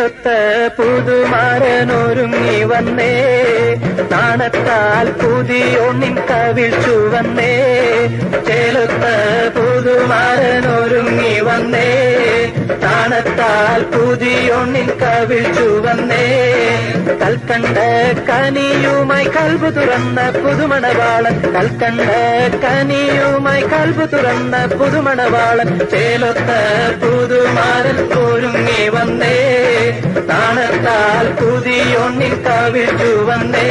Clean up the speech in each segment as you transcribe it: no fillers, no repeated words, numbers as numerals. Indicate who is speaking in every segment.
Speaker 1: ചേലൊത്ത പുതുമാരനൊരുങ്ങി വന്നേ, നാണത്താൽ പുതിയൊന്നിൻ കവിഴ്ച്ചു വന്നേ. ചേലൊത്ത പുതുമാരനൊരുങ്ങി വന്നേ, നാണത്താൽ പുതിയൊന്നിൻ കവിഴ്ച്ചു വന്നേ. കൽക്കണ്ട കനിയുമായി കൽബു തുറന്ന പുതുമണവാളൻ, കൽക്കണ്ട കനിയുമായി കൽബു തുറന്ന പുതുമണവാളൻ. ചേലൊത്ത പുതുമാരൻ ഒരുങ്ങി വന്നേ, നാണത്താൽ പുതിയൊന്നിൻ കവിഴ്ച്ചു വന്നേ.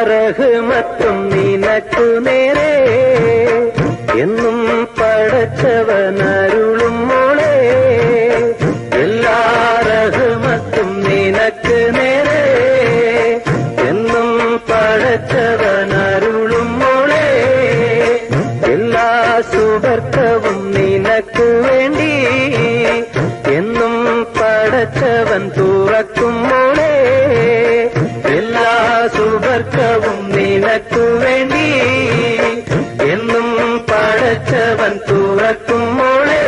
Speaker 1: റഹ്മത്തും നിനക്കു നേരെ എന്നും പടച്ചവനരുളും മോളെ, എല്ലാ റഹ്മത്തും നിനക്ക് നേരെ എന്നും പടച്ചവനരുളും മോളെ. എല്ലാ സുബർക്കവും നിനക്ക് വേണ്ടി എന്നും പടച്ചവൻ തുറക്കും മോളെ. എല്ലാ സുബർക്കവും നിനക്കു വേണ്ടി എന്നും പടച്ചവൻ തുറക്കും മോളെ.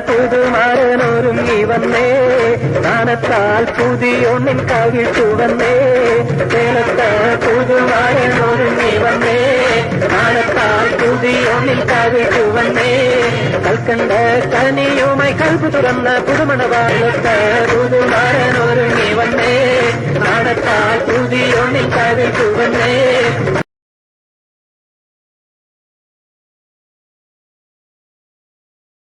Speaker 1: പുതുമാരനൊരുങ്ങി വന്നേ, നാണത്താൽ പുതിയൊന്നിൻ കവിഴ്ച്ചു വന്നേ. ചേലത്ത പുതുമാരനൊരുങ്ങി വന്നേ, നാണത്താൽ പുതിയൊന്നിൻ കവിഴ്ച്ചു വന്നേ. കൽക്കണ്ട കനിയുമായി കൽബു തുറന്ന പുതുമണവാളത്ത പുതുമാരനൊരുങ്ങി വന്നേ, നാണത്താൽ പുതിയൊന്നിൻ കവിഴ്ച്ചു വന്നേ.